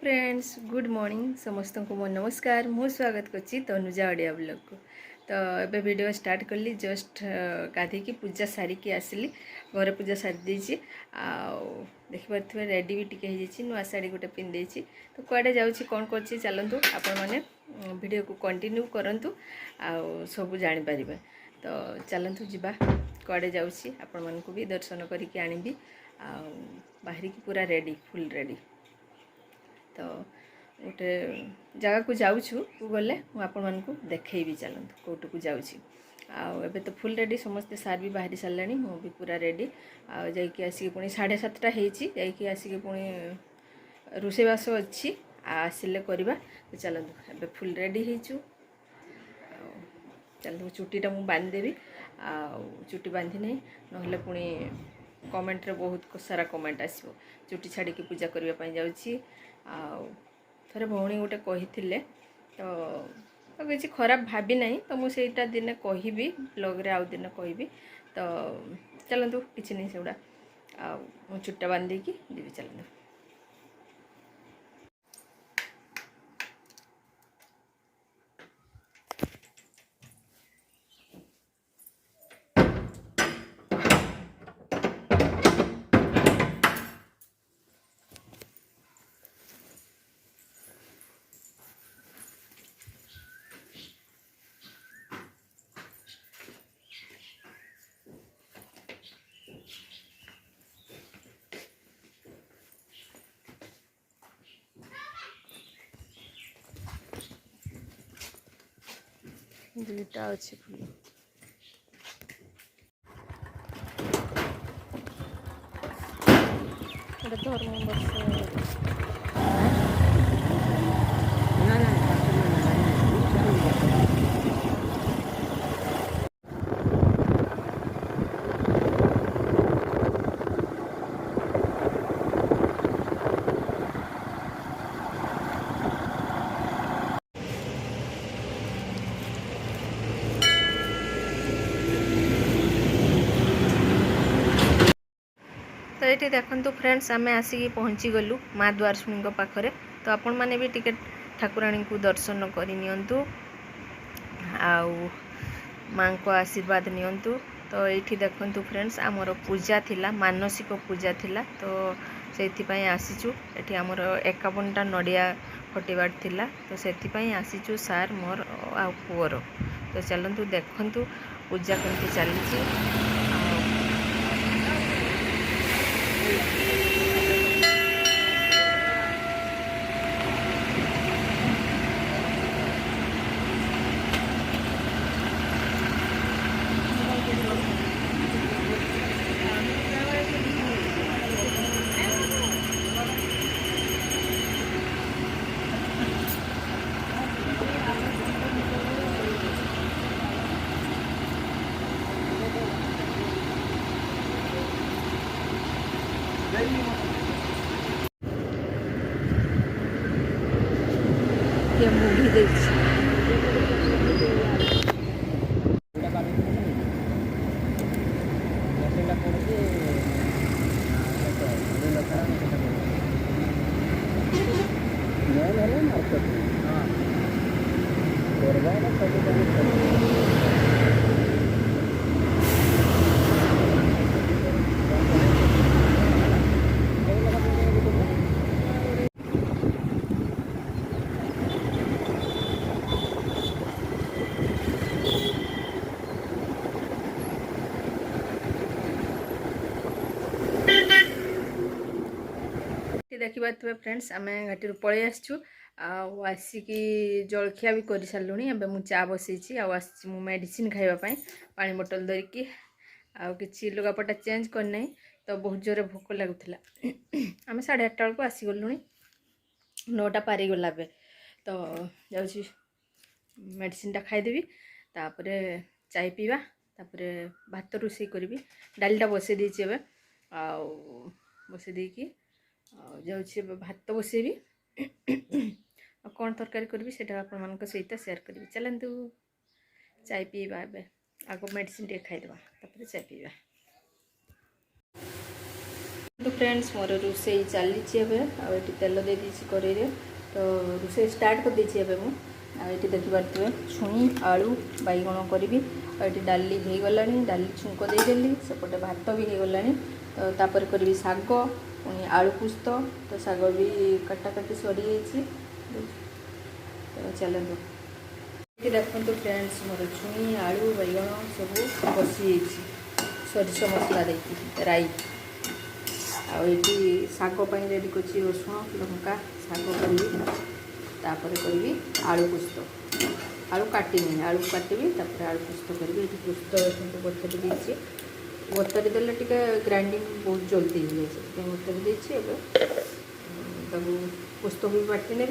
Friends good morning समस्त को मोर नमस्कार मु स्वागत करछि तनुजा ओडिया ब्लॉग को। तो एबे वीडियो स्टार्ट करली जस्ट गाधी की पूजा सारी की आसली घर पूजा सारी देछि आ देखि परथवे रेडी भी टिके हे जछि नुआ साड़ी गोटे पिन देछि। तो कुआडे जाउछि कोन करछि चलंतु आपण माने वीडियो को कंटिन्यू करंतु आ सब जानि परिबे। तो चलंतु जिबा कुआडे जाउछि आपण मन को भी दर्शन करिकि आनिबी आ बाहरी की पूरा रेडी फुल रेडी। तो गोटे जगह को जाऊँ गले मुझे देखी चलते कौट को जाऊँगी आबे तो फुल रेडी समस्ते सार भी बाहरी सारे मु भी पूरा रेडी आसिक पुणी 7:30 होती आसिक पुणी रोषेबास अच्छी आसिले करवा। तो चलते एबे फुल रेडी हो चलते चुटीटा मुझे बांधिदेवी चुटी बांधि नहीं ना पुणी कमेंट रे बहुत सारा कमेंट आसो चुटी छाड़ी पूजा करने जाऊँगी थे भौणी गोटे कही तो किसी खराब भाभी ना तो मुझे दिने कहि ब्लॉग रे आउ दिन कहि। तो चलतु किसी नहीं से गुड़ा चुट्टा बांधी की जी चलते। दुईटा अच्छे फुल धर्म वर्ष तो ये देखो फ्रेंड्स आम आसिक पहुँची गलु माँ द्वारशुणी पाखरे। तो आपण मैंने भी टिके ठाकुराणी को दर्शन करनी माँ को आशीर्वाद नियंतु। तो ये देखो फ्रेंड्स आमर पूजा थिला मानसिक पूजा थिला तो से आसीचु ये आमर 51टा नड़िया फटेबार थिला तो से आसीचु सार मोर आ पुअर। तो चलतु देखु पूजा केमती चली। ये मूवी देखी देखा फ्रेंड्स आम घाटी पलि आसचु आसिकी जलखिया भी कर सारूँ। एवं मुझे चा बसई आसी मेडिसिन खावाई पानी बोतल धरिकी कि लुगापटा चेंज करना तो बहुत जोर भोक लगुला आम 8:30 बेलू आसीगलु 9टा पारिगला बे। तो जाऊँ मेडिसिनटा खाईदेवी तापर चाय पीवा तापर भात रोषे करी डालीटा बसई देची ए बसई देकी जाऊँ भात बसैबी कौन तरकारी करी से सहित सेयार करी। चलतु चाय पीवा आग मेडिसिन टे खाईदे तापर चाय पीवा। तो फ्रेंड्स मोर रोसे चली ये तेल दे दी कड़े तो रोसे स्टार्ट कर देछि एबे मु ये देखि पारे छुई आलू बैगण करी ये डाली हो गलानी डाली छुंक देदेली सेपटे भात भी हो गलानी तो तापर करी शाग पुणी आलू पुस्त तो शाग भी काटाकाटी सरी तो चलते ये देखो तो फ्रेंड्स मोर छुई आलू बैगण सब बसी सोरिष मसला देती राई आईटी शाग रेडी कर रसुण लंका शाग करी आलू पुस्त आलू काटनी आलू काटि आलू पुस्त करी पुस्त बतरी देती बतरी देले टिके ग्राइंडिंग बहुत जल्दी हो जाए बतरी देती पुस्त भी बाटी ने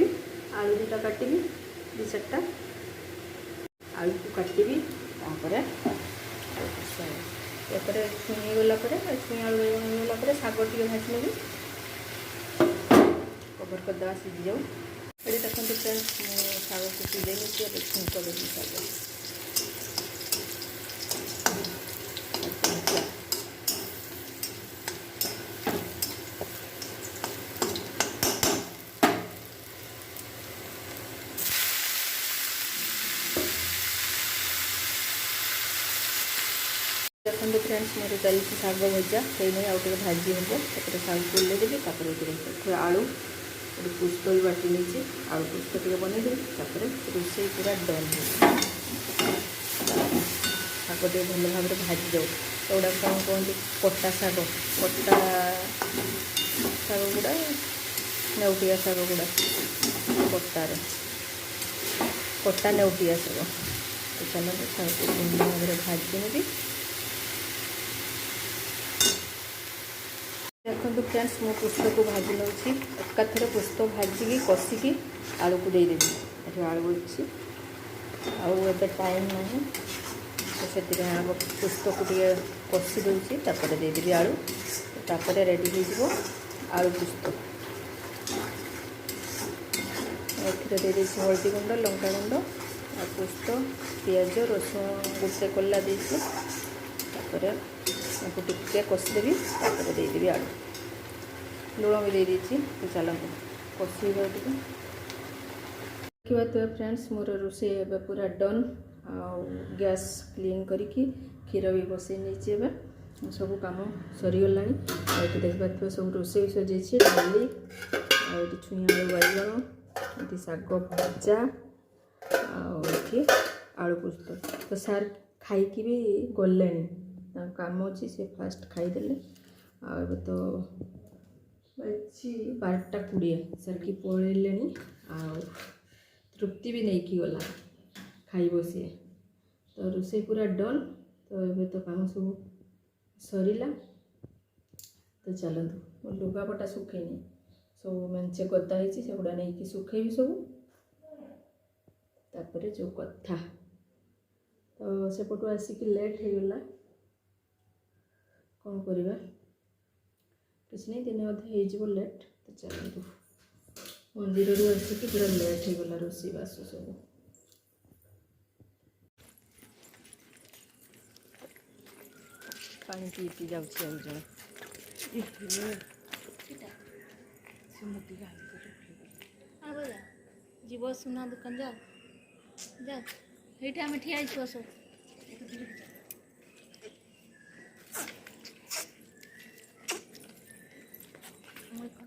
आलू दुटा काटि दि चार्टा आलू को काटि एपटे छुई गलापर छुई आलू बैगण गलापर शाग टे भाजी नेबी कवर करदे सीझी जाऊ ये देखो फ्रेंड्स शाग को सीझे छुंक देवी शाग देखो फ्रेंड्स मोर चली शाग भजा से आउटे भाजी हम तापर शाग को देवी थोड़ा आलू ये पुस्त भी बाटी नहीं आलू पुस्त टे बनईदेवी रोसे पूरा डन हो शाग टे भल भाव भाजी जाऊ तो गुड़ा कौन कहते कटा शाग कटा शाग गुड़ा नेउटिया शाग गुड़ा कटार कटा नेउटिया शाग तो चलो शाग को भल भाव भाजी नेबी देखो फ्रेंड्स मो पुस्त को भाजी नौ एकाथर पुस्त भाजिकी कषिकी आलू को देदेवी ये आलू अच्छी आए टाइम ना तो से पुस्त को कषि दूसरी देदेवी आलू तापर रेडी हो आलू पुस्त एदे हल्दी गुंड लंका गुंड आ पुस्त पियाज रसुण गोटे कला देपर टिके कषिदेवी देदेवी आलू लुण भी दे दीची तो चलते कषि देखा तो फ्रेंड्स मोर रोसे पूरा डन गैस क्लीन करिकी क्षीर भी बसई नहीं सब कम सरीगला ये देखा सब रोसे भी सजे डाली ये छुई आलू बैगण ये शाग भजा आलू पुस्त तो सार खाई भी गले काम अच्छी से फास्ट खाईदे आ तो 12:20 सर की पड़े तृप्ति भी नहीं की गला खाइब सी तो रोसे पूरा डन तो ये तो काम सब सरला तो चलतु लुगापटा सुखेनी सब मेचे गदा से गुड़ा नहीं सुखेबी सब तापर जो कथा तो सेपटू आसिक लेट हो गला कौन करवा किसी नहीं दिन अधे हो लेट तो चलतु मंदिर आसिक पूरा लेट हो गला रोषे बास सब पानी पीती जाऊँ जीव सुना दुकान जाओ जाओ ये ठिया सब